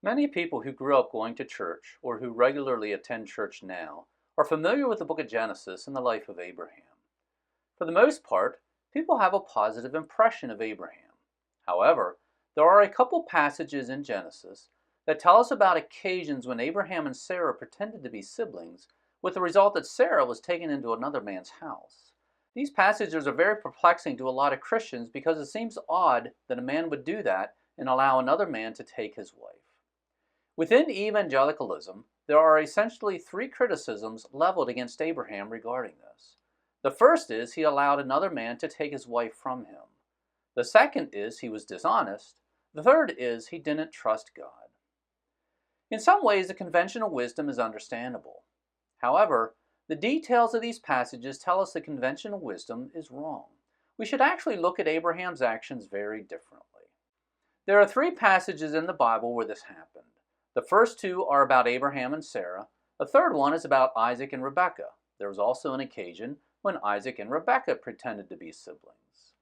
Many people who grew up going to church or who regularly attend church now are familiar with the book of Genesis and the life of Abraham. For the most part, people have a positive impression of Abraham. However, there are a couple passages in Genesis that tell us about occasions when Abraham and Sarah pretended to be siblings, with the result that Sarah was taken into another man's house. These passages are very perplexing to a lot of Christians because it seems odd that a man would do that and allow another man to take his wife. Within evangelicalism, there are essentially three criticisms leveled against Abraham regarding this. The first is he allowed another man to take his wife from him. The second is he was dishonest. The third is he didn't trust God. In some ways, the conventional wisdom is understandable. However, the details of these passages tell us the conventional wisdom is wrong. We should actually look at Abraham's actions very differently. There are three passages in the Bible where this happened. The first two are about Abraham and Sarah. The third one is about Isaac and Rebekah. There was also an occasion when Isaac and Rebekah pretended to be siblings.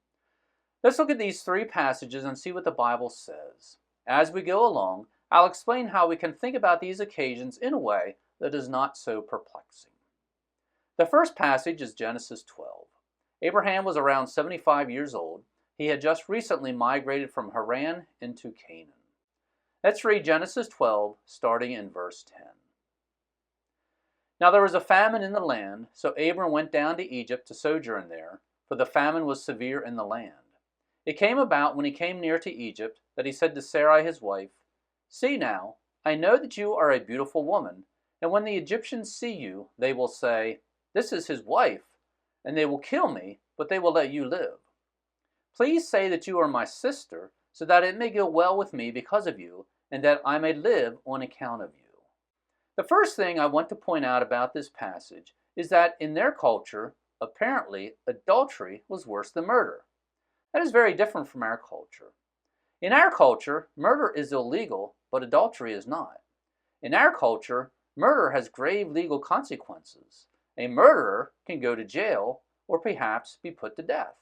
Let's look at these three passages and see what the Bible says. As we go along, I'll explain how we can think about these occasions in a way that is not so perplexing. The first passage is Genesis 12. Abraham was around 75 years old. He had just recently migrated from Haran into Canaan. Let's read Genesis 12, starting in verse 10. Now there was a famine in the land, so Abram went down to Egypt to sojourn there, for the famine was severe in the land. It came about when he came near to Egypt that he said to Sarai his wife, "See now, I know that you are a beautiful woman, and when the Egyptians see you, they will say, 'This is his wife,' and they will kill me, but they will let you live. Please say that you are my sister, so that it may go well with me because of you, and that I may live on account of you." The first thing I want to point out about this passage is that in their culture, apparently, adultery was worse than murder. That is very different from our culture. In our culture, murder is illegal, but adultery is not. In our culture, murder has grave legal consequences. A murderer can go to jail or perhaps be put to death.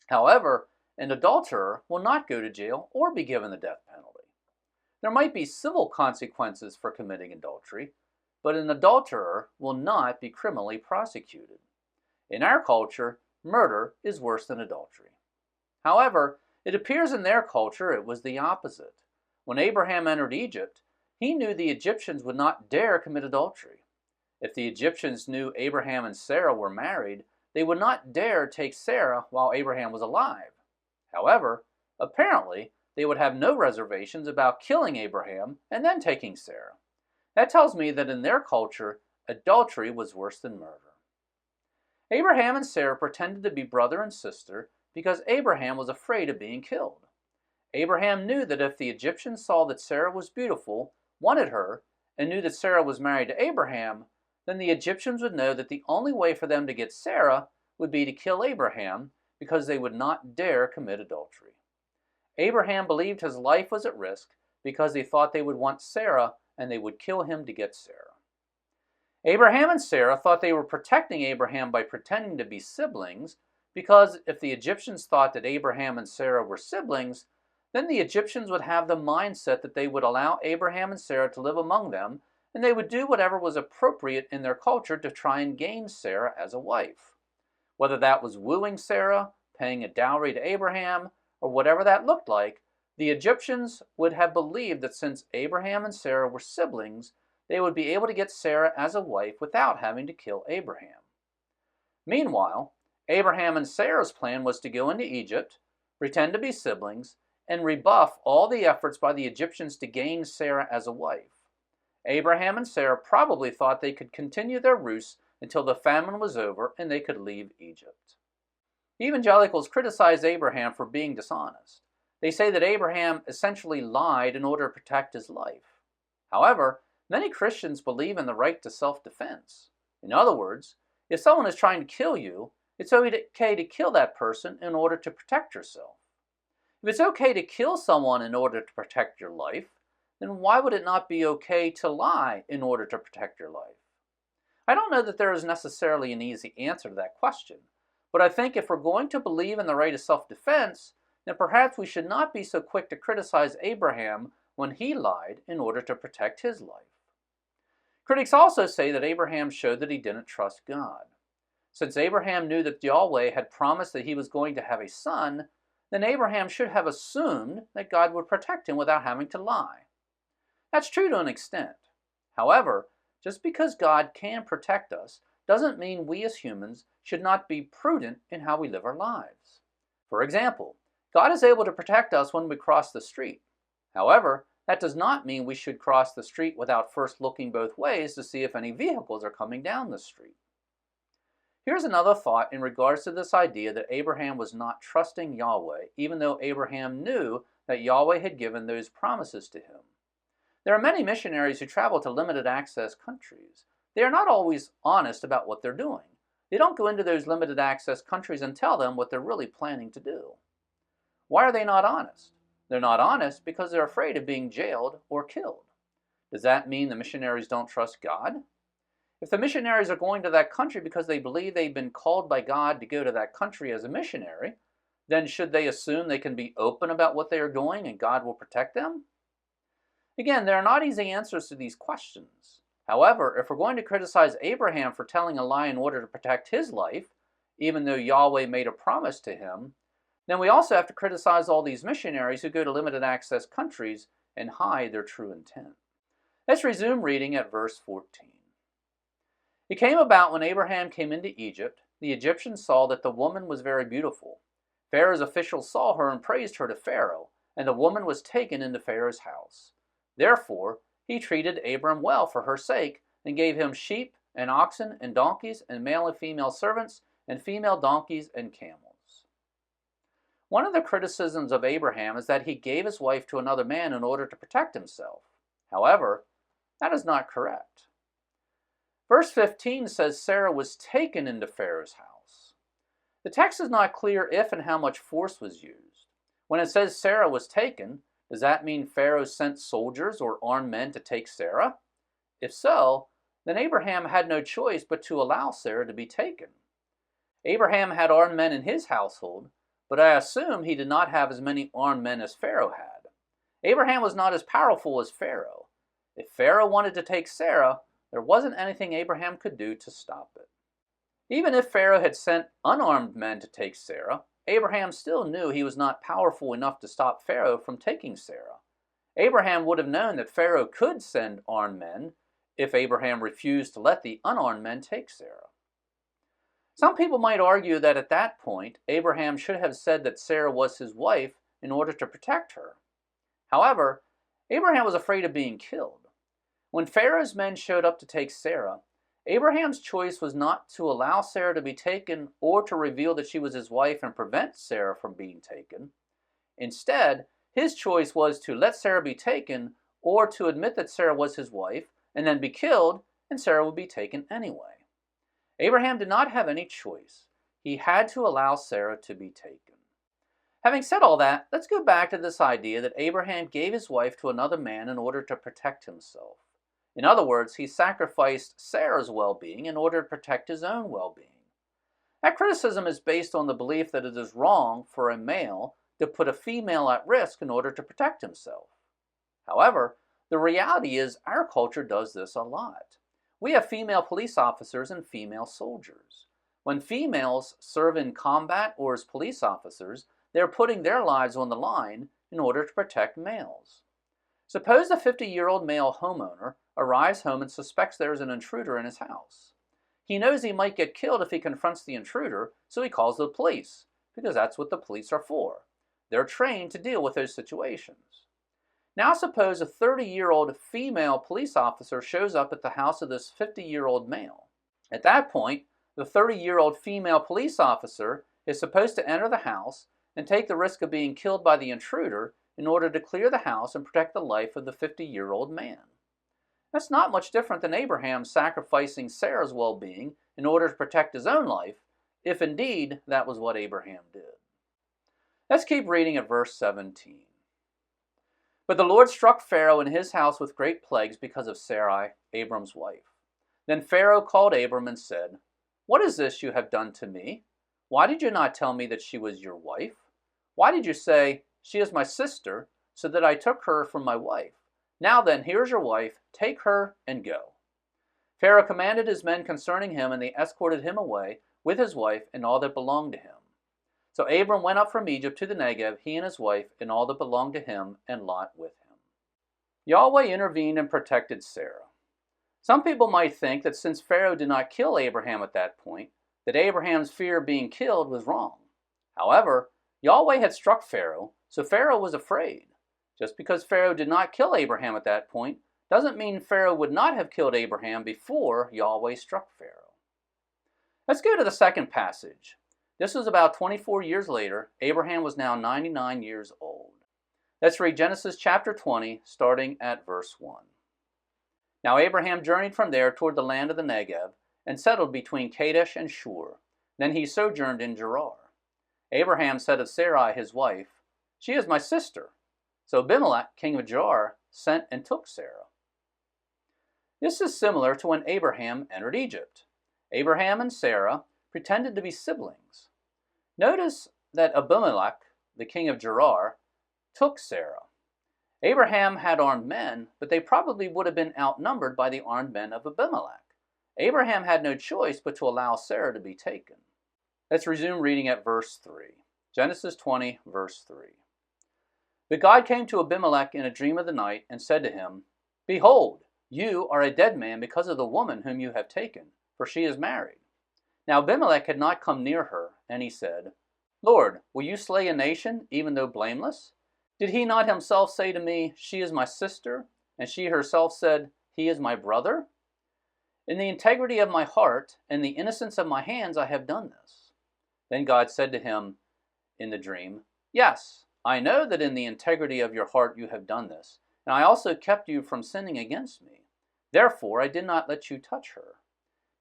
However, an adulterer will not go to jail or be given the death penalty. There might be civil consequences for committing adultery, but an adulterer will not be criminally prosecuted. In our culture, murder is worse than adultery. However, it appears in their culture it was the opposite. When Abraham entered Egypt, he knew the Egyptians would not dare commit adultery. If the Egyptians knew Abraham and Sarah were married, they would not dare take Sarah while Abraham was alive. However, apparently, they would have no reservations about killing Abraham and then taking Sarah. That tells me that in their culture, adultery was worse than murder. Abraham and Sarah pretended to be brother and sister because Abraham was afraid of being killed. Abraham knew that if the Egyptians saw that Sarah was beautiful, wanted her, and knew that Sarah was married to Abraham, then the Egyptians would know that the only way for them to get Sarah would be to kill Abraham, because they would not dare commit adultery. Abraham believed his life was at risk because he thought they would want Sarah and they would kill him to get Sarah. Abraham and Sarah thought they were protecting Abraham by pretending to be siblings because if the Egyptians thought that Abraham and Sarah were siblings, then the Egyptians would have the mindset that they would allow Abraham and Sarah to live among them and they would do whatever was appropriate in their culture to try and gain Sarah as a wife. Whether that was wooing Sarah, paying a dowry to Abraham, or whatever that looked like, the Egyptians would have believed that since Abraham and Sarah were siblings, they would be able to get Sarah as a wife without having to kill Abraham. Meanwhile, Abraham and Sarah's plan was to go into Egypt, pretend to be siblings, and rebuff all the efforts by the Egyptians to gain Sarah as a wife. Abraham and Sarah probably thought they could continue their ruse until the famine was over and they could leave Egypt. Evangelicals criticize Abraham for being dishonest. They say that Abraham essentially lied in order to protect his life. However, many Christians believe in the right to self-defense. In other words, if someone is trying to kill you, it's okay to kill that person in order to protect yourself. If it's okay to kill someone in order to protect your life, then why would it not be okay to lie in order to protect your life? I don't know that there is necessarily an easy answer to that question, but I think if we're going to believe in the right of self-defense, then perhaps we should not be so quick to criticize Abraham when he lied in order to protect his life. Critics also say that Abraham showed that he didn't trust God. Since Abraham knew that Yahweh had promised that he was going to have a son, then Abraham should have assumed that God would protect him without having to lie. That's true to an extent. However, just because God can protect us doesn't mean we as humans should not be prudent in how we live our lives. For example, God is able to protect us when we cross the street. However, that does not mean we should cross the street without first looking both ways to see if any vehicles are coming down the street. Here's another thought in regards to this idea that Abraham was not trusting Yahweh, even though Abraham knew that Yahweh had given those promises to him. There are many missionaries who travel to limited access countries. They are not always honest about what they're doing. They don't go into those limited access countries and tell them what they're really planning to do. Why are they not honest? They're not honest because they're afraid of being jailed or killed. Does that mean the missionaries don't trust God? If the missionaries are going to that country because they believe they've been called by God to go to that country as a missionary, then should they assume they can be open about what they are doing and God will protect them? Again, there are not easy answers to these questions. However, if we're going to criticize Abraham for telling a lie in order to protect his life, even though Yahweh made a promise to him, then we also have to criticize all these missionaries who go to limited access countries and hide their true intent. Let's resume reading at verse 14. It came about when Abraham came into Egypt, the Egyptians saw that the woman was very beautiful. Pharaoh's officials saw her and praised her to Pharaoh, and the woman was taken into Pharaoh's house. Therefore, he treated Abram well for her sake, and gave him sheep and oxen and donkeys and male and female servants and female donkeys and camels. One of the criticisms of Abraham is that he gave his wife to another man in order to protect himself. However, that is not correct. Verse 15 says Sarah was taken into Pharaoh's house. The text is not clear if and how much force was used. When it says Sarah was taken, does that mean Pharaoh sent soldiers or armed men to take Sarah? If so, then Abraham had no choice but to allow Sarah to be taken. Abraham had armed men in his household, but I assume he did not have as many armed men as Pharaoh had. Abraham was not as powerful as Pharaoh. If Pharaoh wanted to take Sarah, there wasn't anything Abraham could do to stop it. Even if Pharaoh had sent unarmed men to take Sarah, Abraham still knew he was not powerful enough to stop Pharaoh from taking Sarah. Abraham would have known that Pharaoh could send armed men if Abraham refused to let the unarmed men take Sarah. Some people might argue that at that point, Abraham should have said that Sarah was his wife in order to protect her. However, Abraham was afraid of being killed. When Pharaoh's men showed up to take Sarah, Abraham's choice was not to allow Sarah to be taken or to reveal that she was his wife and prevent Sarah from being taken. Instead, his choice was to let Sarah be taken or to admit that Sarah was his wife and then be killed, and Sarah would be taken anyway. Abraham did not have any choice. He had to allow Sarah to be taken. Having said all that, let's go back to this idea that Abraham gave his wife to another man in order to protect himself. In other words, he sacrificed Sarah's well-being in order to protect his own well-being. That criticism is based on the belief that it is wrong for a male to put a female at risk in order to protect himself. However, the reality is our culture does this a lot. We have female police officers and female soldiers. When females serve in combat or as police officers, they're putting their lives on the line in order to protect males. Suppose a 50-year-old male homeowner arrives home and suspects there is an intruder in his house. He knows he might get killed if he confronts the intruder, so he calls the police, because that's what the police are for. They're trained to deal with those situations. Now suppose a 30-year-old female police officer shows up at the house of this 50-year-old male. At that point, the 30-year-old female police officer is supposed to enter the house and take the risk of being killed by the intruder in order to clear the house and protect the life of the 50-year-old man. That's not much different than Abraham sacrificing Sarah's well-being in order to protect his own life, if indeed that was what Abraham did. Let's keep reading at verse 17. But the Lord struck Pharaoh and his house with great plagues because of Sarai, Abram's wife. Then Pharaoh called Abram and said, "What is this you have done to me? Why did you not tell me that she was your wife? Why did you say, 'She is my sister,' so that I took her for my wife. Now then, here's your wife, take her and go. Pharaoh commanded his men concerning him, and they escorted him away with his wife and all that belonged to him. So Abram went up from Egypt to the Negev, he and his wife, and all that belonged to him, and Lot with him. Yahweh intervened and protected Sarah. Some people might think that since Pharaoh did not kill Abraham at that point, that Abraham's fear of being killed was wrong. However, Yahweh had struck Pharaoh, so Pharaoh was afraid. Just because Pharaoh did not kill Abraham at that point doesn't mean Pharaoh would not have killed Abraham before Yahweh struck Pharaoh. Let's go to the second passage. This was about 24 years later. Abraham was now 99 years old. Let's read Genesis chapter 20, starting at verse 1. Now Abraham journeyed from there toward the land of the Negev, and settled between Kadesh and Shur. Then he sojourned in Gerar. Abraham said of Sarai his wife, "She is my sister." So Abimelech, king of Gerar, sent and took Sarah. This is similar to when Abraham entered Egypt. Abraham and Sarah pretended to be siblings. Notice that Abimelech, the king of Gerar, took Sarah. Abraham had armed men, but they probably would have been outnumbered by the armed men of Abimelech. Abraham had no choice but to allow Sarah to be taken. Let's resume reading at verse 3. Genesis 20, verse 3. But God came to Abimelech in a dream of the night and said to him, "Behold, you are a dead man because of the woman whom you have taken, for she is married." Now Abimelech had not come near her, and he said, "Lord, will you slay a nation, even though blameless? Did he not himself say to me, 'She is my sister,' and she herself said, 'He is my brother'? In the integrity of my heart and the innocence of my hands I have done this." Then God said to him in the dream, "Yes, I know that in the integrity of your heart you have done this, and I also kept you from sinning against me. Therefore I did not let you touch her.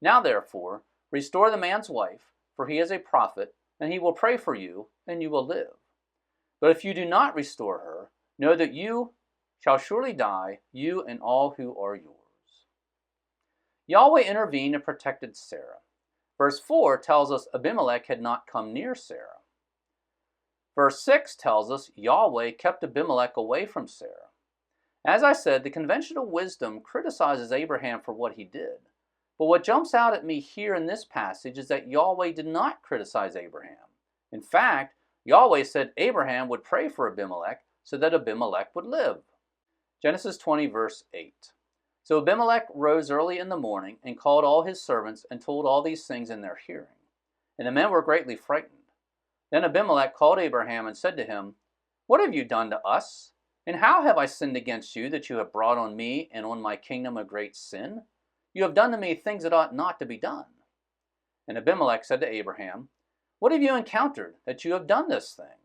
Now therefore, restore the man's wife, for he is a prophet, and he will pray for you, and you will live. But if you do not restore her, know that you shall surely die, you and all who are yours." Yahweh intervened and protected Sarah. Verse 4 tells us Abimelech had not come near Sarah. Verse 6 tells us Yahweh kept Abimelech away from Sarah. As I said, the conventional wisdom criticizes Abraham for what he did. But what jumps out at me here in this passage is that Yahweh did not criticize Abraham. In fact, Yahweh said Abraham would pray for Abimelech so that Abimelech would live. Genesis 20, verse 8. So Abimelech rose early in the morning and called all his servants and told all these things in their hearing. And the men were greatly frightened. Then Abimelech called Abraham and said to him, "What have you done to us? And how have I sinned against you that you have brought on me and on my kingdom a great sin? You have done to me things that ought not to be done." And Abimelech said to Abraham, "What have you encountered that you have done this thing?"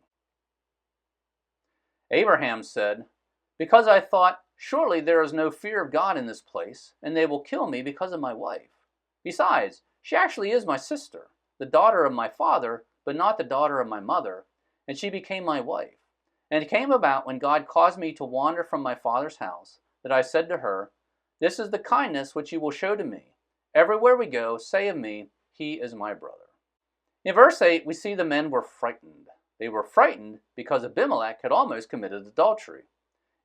Abraham said, "Because I thought, surely there is no fear of God in this place, and they will kill me because of my wife. Besides, she actually is my sister, the daughter of my father, but not the daughter of my mother, and she became my wife. And it came about when God caused me to wander from my father's house, that I said to her, 'This is the kindness which you will show to me. Everywhere we go, say of me, he is my brother.'" In verse 8, we see the men were frightened. They were frightened because Abimelech had almost committed adultery.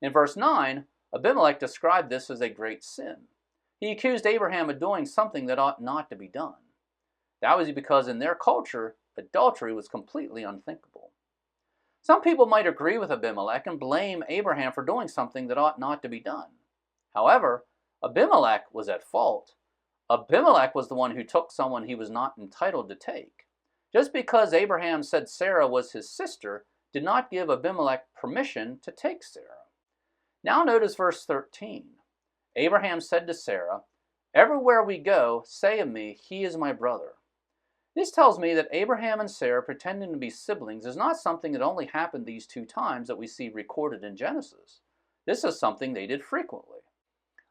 In verse 9, Abimelech described this as a great sin. He accused Abraham of doing something that ought not to be done. That was because in their culture, adultery was completely unthinkable. Some people might agree with Abimelech and blame Abraham for doing something that ought not to be done. However, Abimelech was at fault. Abimelech was the one who took someone he was not entitled to take. Just because Abraham said Sarah was his sister did not give Abimelech permission to take Sarah. Now notice verse 13. Abraham said to Sarah, "Everywhere we go, say of me, he is my brother." This tells me that Abraham and Sarah pretending to be siblings is not something that only happened these two times that we see recorded in Genesis. This is something they did frequently.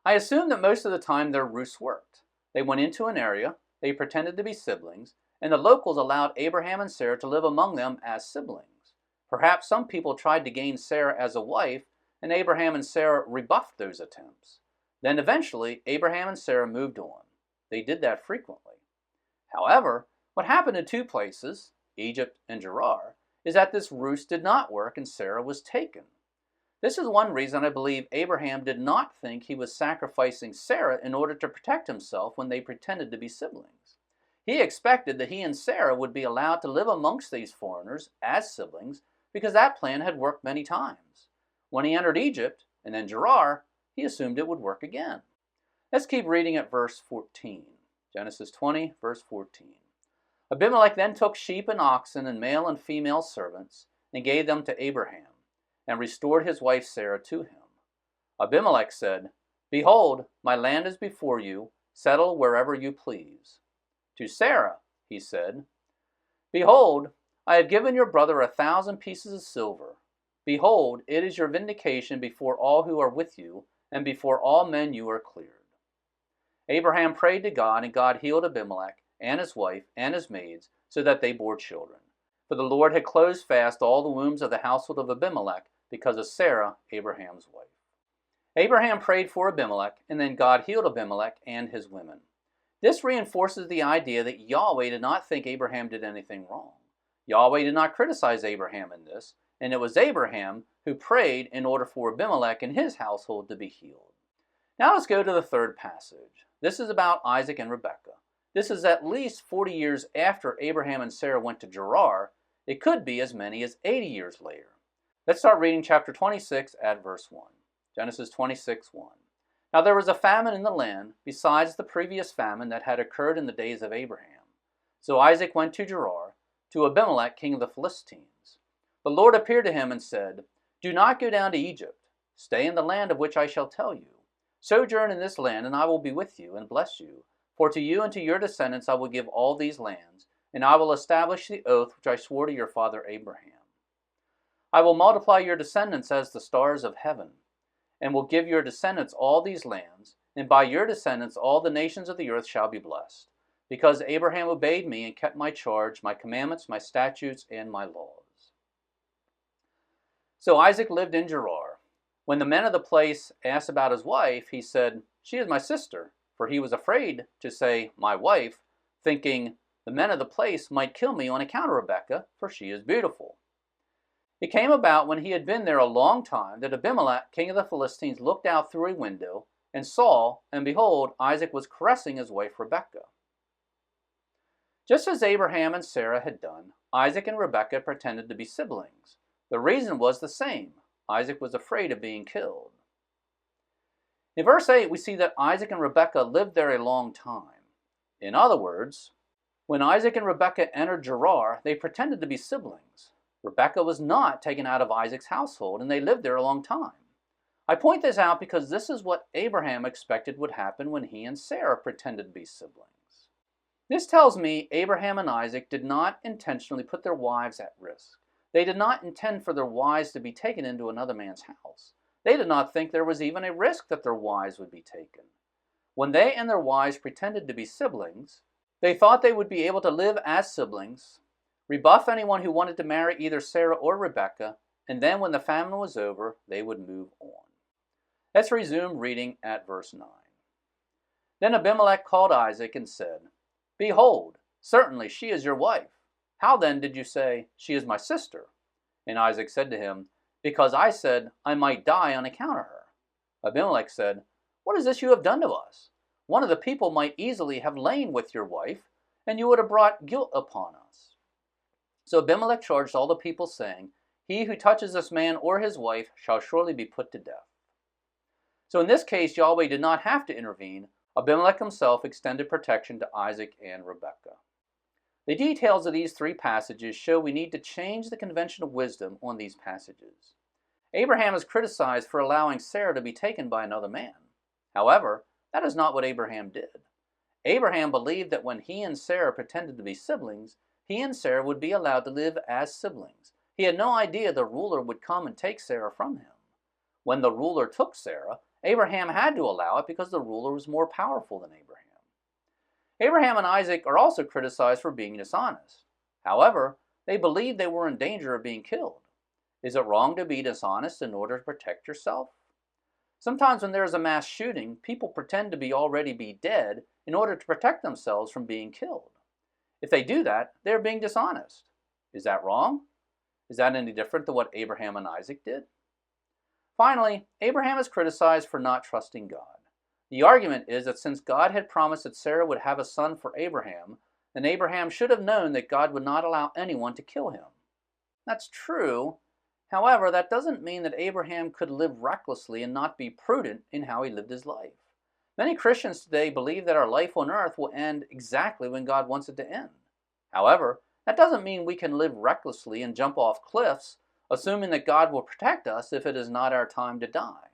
I assume that most of the time their ruse worked. They went into an area, they pretended to be siblings, and the locals allowed Abraham and Sarah to live among them as siblings. Perhaps some people tried to gain Sarah as a wife, and Abraham and Sarah rebuffed those attempts. Then eventually, Abraham and Sarah moved on. They did that frequently. However, what happened in two places, Egypt and Gerar, is that this ruse did not work and Sarah was taken. This is one reason I believe Abraham did not think he was sacrificing Sarah in order to protect himself when they pretended to be siblings. He expected that he and Sarah would be allowed to live amongst these foreigners as siblings because that plan had worked many times. When he entered Egypt and then Gerar, he assumed it would work again. Let's keep reading at verse 14. Genesis 20, verse 14. Abimelech then took sheep and oxen and male and female servants and gave them to Abraham, and restored his wife Sarah to him. Abimelech said, "Behold, my land is before you, settle wherever you please." To Sarah, he said, "Behold, I have given your brother 1,000 pieces of silver. Behold, it is your vindication before all who are with you, and before all men you are cleared." Abraham prayed to God, and God healed Abimelech and his wife and his maids, so that they bore children. For the Lord had closed fast all the wombs of the household of Abimelech because of Sarah, Abraham's wife. Abraham prayed for Abimelech, and then God healed Abimelech and his women. This reinforces the idea that Yahweh did not think Abraham did anything wrong. Yahweh did not criticize Abraham in this, and it was Abraham who prayed in order for Abimelech and his household to be healed. Now let's go to the third passage. This is about Isaac and Rebekah. This is at least 40 years after Abraham and Sarah went to Gerar. It could be as many as 80 years later. Let's start reading chapter 26 at verse 1. Genesis 26:1. Now there was a famine in the land, besides the previous famine that had occurred in the days of Abraham. So Isaac went to Gerar, to Abimelech king of the Philistines. The Lord appeared to him and said, "Do not go down to Egypt. Stay in the land of which I shall tell you. Sojourn in this land, and I will be with you and bless you. For to you and to your descendants I will give all these lands, and I will establish the oath which I swore to your father Abraham. I will multiply your descendants as the stars of heaven, and will give your descendants all these lands, and by your descendants all the nations of the earth shall be blessed, because Abraham obeyed me and kept my charge, my commandments, my statutes, and my laws." So Isaac lived in Gerar. When the men of the place asked about his wife, he said, "She is my sister," for he was afraid to say, "my wife," thinking, "The men of the place might kill me on account of Rebekah, for she is beautiful." It came about when he had been there a long time that Abimelech, king of the Philistines, looked out through a window and saw, and behold, Isaac was caressing his wife Rebekah. Just as Abraham and Sarah had done, Isaac and Rebekah pretended to be siblings. The reason was the same. Isaac was afraid of being killed. In verse 8, we see that Isaac and Rebekah lived there a long time. In other words, when Isaac and Rebekah entered Gerar, they pretended to be siblings. Rebekah was not taken out of Isaac's household, and they lived there a long time. I point this out because this is what Abraham expected would happen when he and Sarah pretended to be siblings. This tells me Abraham and Isaac did not intentionally put their wives at risk. They did not intend for their wives to be taken into another man's house. They did not think there was even a risk that their wives would be taken. When they and their wives pretended to be siblings, they thought they would be able to live as siblings, rebuff anyone who wanted to marry either Sarah or Rebekah, and then when the famine was over, they would move on. Let's resume reading at verse 9. Then Abimelech called Isaac and said, "Behold, certainly she is your wife. How then did you say, 'She is my sister'?" And Isaac said to him, "Because I said I might die on account of her." Abimelech said, "What is this you have done to us? One of the people might easily have lain with your wife, and you would have brought guilt upon us." So Abimelech charged all the people, saying, "He who touches this man or his wife shall surely be put to death." So in this case, Yahweh did not have to intervene. Abimelech himself extended protection to Isaac and Rebekah. The details of these three passages show we need to change the conventional wisdom on these passages. Abraham is criticized for allowing Sarah to be taken by another man. However, that is not what Abraham did. Abraham believed that when he and Sarah pretended to be siblings, he and Sarah would be allowed to live as siblings. He had no idea the ruler would come and take Sarah from him. When the ruler took Sarah, Abraham had to allow it because the ruler was more powerful than Abraham. Abraham and Isaac are also criticized for being dishonest. However, they believed they were in danger of being killed. Is it wrong to be dishonest in order to protect yourself? Sometimes when there is a mass shooting, people pretend to be already dead in order to protect themselves from being killed. If they do that, they are being dishonest. Is that wrong? Is that any different than what Abraham and Isaac did? Finally, Abraham is criticized for not trusting God. The argument is that since God had promised that Sarah would have a son for Abraham, then Abraham should have known that God would not allow anyone to kill him. That's true. However, that doesn't mean that Abraham could live recklessly and not be prudent in how he lived his life. Many Christians today believe that our life on earth will end exactly when God wants it to end. However, that doesn't mean we can live recklessly and jump off cliffs, assuming that God will protect us if it is not our time to die.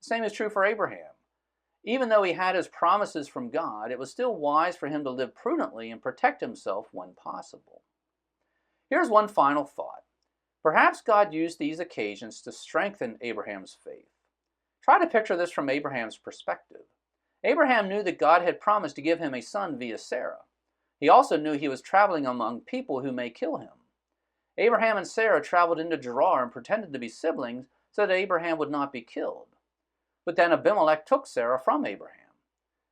The same is true for Abraham. Even though he had his promises from God, it was still wise for him to live prudently and protect himself when possible. Here's one final thought. Perhaps God used these occasions to strengthen Abraham's faith. Try to picture this from Abraham's perspective. Abraham knew that God had promised to give him a son via Sarah. He also knew he was traveling among people who may kill him. Abraham and Sarah traveled into Gerar and pretended to be siblings so that Abraham would not be killed. But then Abimelech took Sarah from Abraham.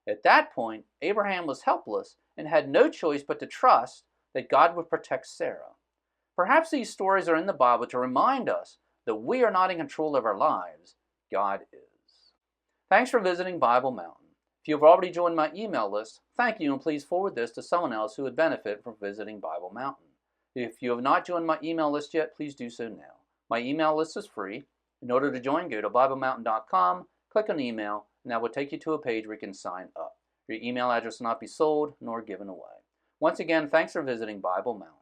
At that point, Abraham was helpless and had no choice but to trust that God would protect Sarah. Perhaps these stories are in the Bible to remind us that we are not in control of our lives. God is. Thanks for visiting Bible Mountain. If you have already joined my email list, thank you, and please forward this to someone else who would benefit from visiting Bible Mountain. If you have not joined my email list yet, please do so now. My email list is free. In order to join, go to BibleMountain.com, click on email, and that will take you to a page where you can sign up. Your email address will not be sold nor given away. Once again, thanks for visiting Bible Mountain.